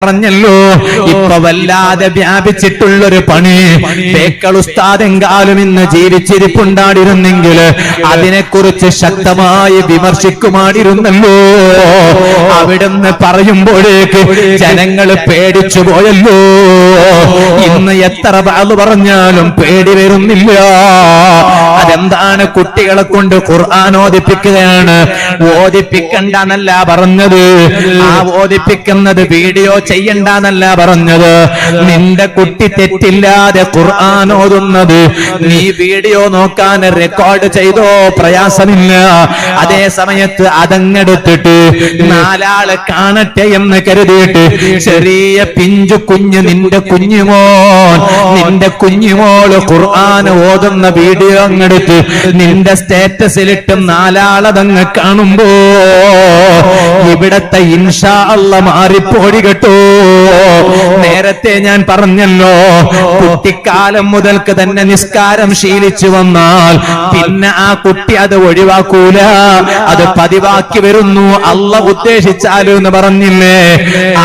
പറഞ്ഞല്ലോ ഇപ്പൊ വല്ലാതെ വ്യാപിച്ചിട്ടുള്ളൊരു പണി ബേക്കൽ ഉസ്താദ് എങ്കാലും ഇന്ന് ജീവിച്ചിരിപ്പുണ്ടായിരുന്നെങ്കിൽ അതിനെക്കുറിച്ച് ശക്തമായി വിമർശിക്കുമായിരുന്നല്ലോ. അവിടുന്ന് പറയുമ്പോഴേക്ക് ജനങ്ങൾ പേടിച്ചു പോയല്ലോ. ഇന്ന് എത്ര ബാള് പറഞ്ഞാലും പേടി വരുന്നില്ല. അതെന്താണ്? കുട്ടികളെ കൊണ്ട് ഖുർആൻ ഓദിപ്പിക്കുകയാണ്. ഓദിപ്പിക്കണ്ടെന്നല്ല പറഞ്ഞത്, ആ ഓദിപ്പിക്കുന്നത് വീഡിയോ ചെയ്യണ്ടെന്നല്ല പറഞ്ഞത്. നിന്റെ കുട്ടി തെറ്റില്ലാതെ ഖുർആൻ ഓതുന്നത് നീ വീഡിയോ നോക്കാൻ റെക്കോർഡ് ചെയ്തോ പ്രയാസമില്ല. അതേ സമയത്ത് അതങ്ങെടുത്തിട്ട് നാലാള് കാണട്ടെ എന്ന് കരുതിയിട്ട് ചെറിയ പിഞ്ചു കുഞ്ഞ് നിന്റെ കുഞ്ഞുമോൻ നിന്റെ കുഞ്ഞുമോള് ഖുർആൻ ഓതുന്ന വീഡിയോ അങ്ങെടുത്ത് നിന്റെ സ്റ്റേറ്റസിലിട്ട് നാലാളതങ്ങ് കാണുമ്പോ ഇവിടത്തെ ഇൻഷാ അല്ലാഹ് മാറിപ്പോടി കേട്ടോ. നേരത്തെ ഞാൻ പറഞ്ഞല്ലോ, കുട്ടിക്കാലം മുതൽക്ക് തന്നെ നിസ്കാരം ശീലിച്ചു വന്നാൽ പിന്നെ ആ കുട്ടി അത് ഒഴിവാക്കൂല, അത് പതിവാക്കി വരുന്നു. അല്ലാഹ് ഉദ്ദേശിച്ചാലും എന്ന് പറഞ്ഞില്ലേ,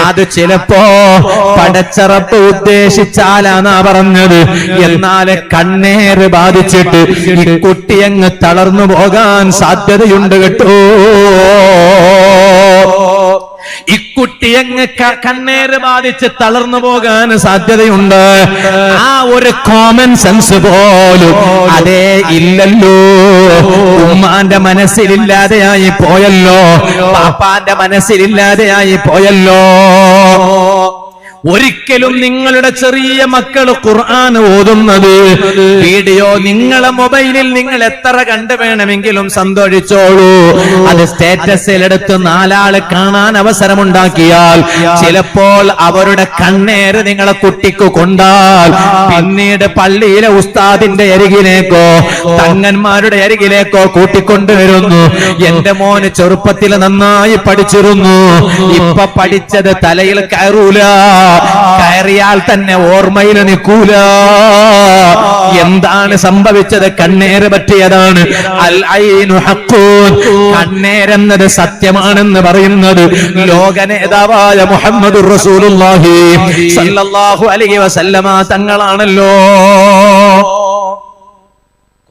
അത് ചിലപ്പോ പടച്ചറപ്പ് ഉദ്ദേശിച്ചാലാന്നാ പറഞ്ഞത്. എന്നാല് കണ്ണേറ് ബാധിച്ചിട്ട് ഈ കുട്ടി അങ്ങ് തളർന്നു പോകാൻ സാധ്യതയുണ്ട് കേട്ടോ. ഇക്കുട്ടിയങ്ങ് കണ്ണേറ് ബാധിച്ച് തളർന്നു പോകാൻ സാധ്യതയുണ്ട്. ആ ഒരു കോമൺ സെൻസ് പോലും അതേ ഇല്ലല്ലോ. ഉമ്മാന്റെ മനസ്സിലില്ലാതെയായി പോയല്ലോ, പാപ്പാന്റെ മനസ്സിലില്ലാതെയായി പോയല്ലോ. ഒരിക്കലും നിങ്ങളുടെ ചെറിയ മക്കൾ ഖുർആൻ ഓതുന്നത് വീഡിയോ നിങ്ങളെ മൊബൈലിൽ നിങ്ങൾ എത്ര കണ്ടു വേണമെങ്കിലും സന്തോഷിച്ചോളൂ. അത് സ്റ്റേറ്റസിൽ എടുത്ത് നാലാള് കാണാൻ അവസരമുണ്ടാക്കിയാൽ ചിലപ്പോൾ അവരുടെ കണ്ണേറ് നിങ്ങളെ കുട്ടിക്ക് കൊണ്ടാൽ പിന്നീട് പള്ളിയിലെ ഉസ്താദിന്റെ അരികിലേക്കോ തങ്ങന്മാരുടെ അരികിലേക്കോ കൂട്ടിക്കൊണ്ടുവരുന്നു. എന്റെ മോന് ചെറുപ്പത്തിൽ നന്നായി പഠിച്ചിരുന്നു, ഇപ്പൊ പഠിച്ചത് തലയിൽ കയറൂല, കയറിയാൽ തന്നെ ഓർമ്മയിൽ നിൽക്കൂല. എന്താണ് സംഭവിച്ചത്? കണ്ണേറ് പറ്റിയതാണ്. അൽ ഐനു ഹഖൂൻ, കണ്ണേരെന്നത് സത്യമാണെന്ന് പറയുന്നത് ലോക നേതാവായ മുഹമ്മദുർ റസൂലുള്ളാഹി സ്വല്ലല്ലാഹു അലൈഹി വസല്ലമ തങ്ങളാണല്ലോ.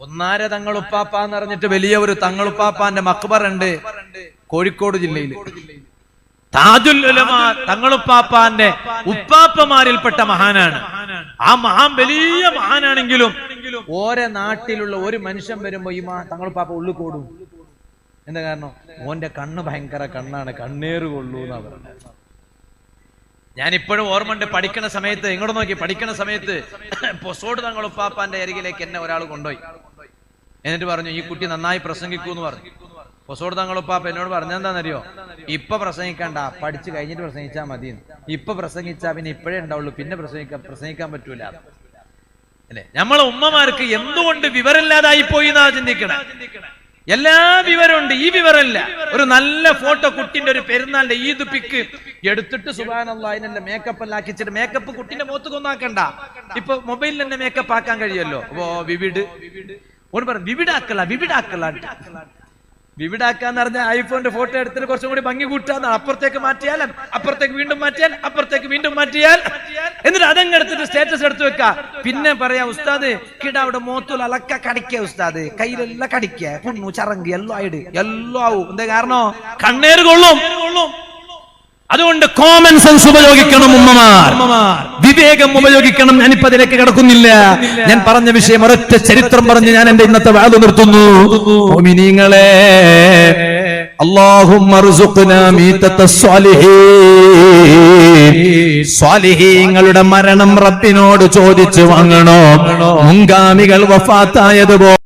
കൊന്നാര തങ്ങളുപ്പാപ്പ എന്ന് പറഞ്ഞിട്ട് വലിയ ഒരു തങ്ങളുപ്പാപ്പാന്റെ മഖ്ബറ ഉണ്ട് കോഴിക്കോട് ജില്ലയിൽ. താജുൽ ഉലമ തങ്ങളുപ്പാപ്പാന്റെ ഉപ്പാപ്പമാരിൽപ്പെട്ട മഹാനാണ്. ആ മഹാൻ വലിയ മഹാനാണെങ്കിലും ഓരോ നാട്ടിലുള്ള ഒരു മനുഷ്യൻ വരുമ്പോ ഈ തങ്ങളുപ്പാപ്പ ഉള്ളു കൂടും. എന്താ കാരണം? ഓന്റെ കണ്ണ് ഭയങ്കര കണ്ണാണ്, കണ്ണേറ് കൊള്ളൂ എന്നാ പറഞ്ഞത്. ഞാൻ ഇപ്പോഴും ഓർമ്മണ്ട്, പഠിക്കണ സമയത്ത് ഇങ്ങോട്ട് നോക്കി പഠിക്കണ സമയത്ത് പൊസോട് തങ്ങളുപ്പാപ്പാന്റെ അരികിലേക്ക് എന്നെ ഒരാൾ കൊണ്ടുപോയി. എന്നിട്ട് പറഞ്ഞു, ഈ കുട്ടി നന്നായി പ്രസംഗിക്കൂ എന്ന് പറഞ്ഞു. പൊസോട് തങ്ങളുപ്പാപ്പ എന്നോട് പറഞ്ഞെന്താണെന്നറിയോ? ഇപ്പൊ പ്രസംഗിക്കണ്ട, പഠിച്ചു കഴിഞ്ഞിട്ട് പ്രസംഗിച്ചാൽ മതി. ഇപ്പൊ പ്രസംഗിച്ചാ പിന്നെ ഇപ്പോഴേ ഉണ്ടാവുള്ളൂ, പിന്നെ പ്രസംഗിക്കാൻ പറ്റൂല അല്ലെ? നമ്മളെ ഉമ്മമാർക്ക് എന്തുകൊണ്ട് വിവരമില്ലാതായി പോയി എന്നാ ചിന്തിക്കണേ. എല്ലാ വിവരമുണ്ട്, ഈ വിവരമില്ല. ഒരു നല്ല ഫോട്ടോ കുട്ടിന്റെ ഒരു പെരുന്നാളിന്റെ ഈദ് പിക്ക് എടുത്തിട്ട് സുബ്ഹാനല്ലാഹ് അതിനെല്ലാം മേക്കപ്പ് എല്ലാം ആക്കിച്ചിട്ട് മേക്കപ്പ് കുട്ടിന്റെ മുഖത്ത് കൊന്നാക്കണ്ട, ഇപ്പൊ മൊബൈലിൽ തന്നെ മേക്കപ്പ് ആക്കാൻ കഴിയുമല്ലോ. അപ്പോ ഓൻ പറഞ്ഞു വിവിടാക്കാന്ന് പറഞ്ഞാൽ ഐഫോണിന്റെ ഫോട്ടോ എടുത്തിട്ട് കുറച്ചും കൂടി ഭംഗി കൂട്ടാന്ന്. അപ്പുറത്തേക്ക് മാറ്റിയാൽ അപ്പുറത്തേക്ക് വീണ്ടും മാറ്റിയാൽ അപ്പുറത്തേക്ക് വീണ്ടും മാറ്റിയാൽ എന്നിട്ട് അതങ്ങ് എടുത്തിട്ട് സ്റ്റാറ്റസ് എടുത്തു വെക്ക. പിന്നെ പറയാ, ഉസ്താദ് കിട അവിടെ മോത്തുൽ അലക്ക കടിക്ക, ഉസ്താദ് കയ്യിലെല്ലാം കടിക്ക, പുണ്ണു ചറങ്കി എല്ലാം ആയിട് എല്ലാം ആവും. എന്താ കാരണം? കണ്ണേറ് കൊള്ളും. അതുകൊണ്ട് കോമൺ സെൻസ് ഉപയോഗിക്കണം ഉമ്മമാർ, വിവേകം ഉപയോഗിക്കണം. ഞാനിപ്പോ അതിലേക്ക് കിടക്കുന്നില്ല. ഞാൻ പറഞ്ഞ വിഷയം ഒരൊറ്റ ചരിത്രം പറഞ്ഞ് ഞാൻ എന്റെ ഇന്നത്തെ വാദം നിർത്തുന്നു. മുഅ്മിനീങ്ങളെ, അല്ലാഹുമ്മ ർസുഖ്നാ മീതത്തസ് സ്വാലിഹീൻ, സ്വാലിഹീങ്ങളുടെ മരണം റബ്ബിനോട് ചോദിച്ചു വാങ്ങണോ. മുൻഗാമികൾ വഫാത്തായതുപോലെ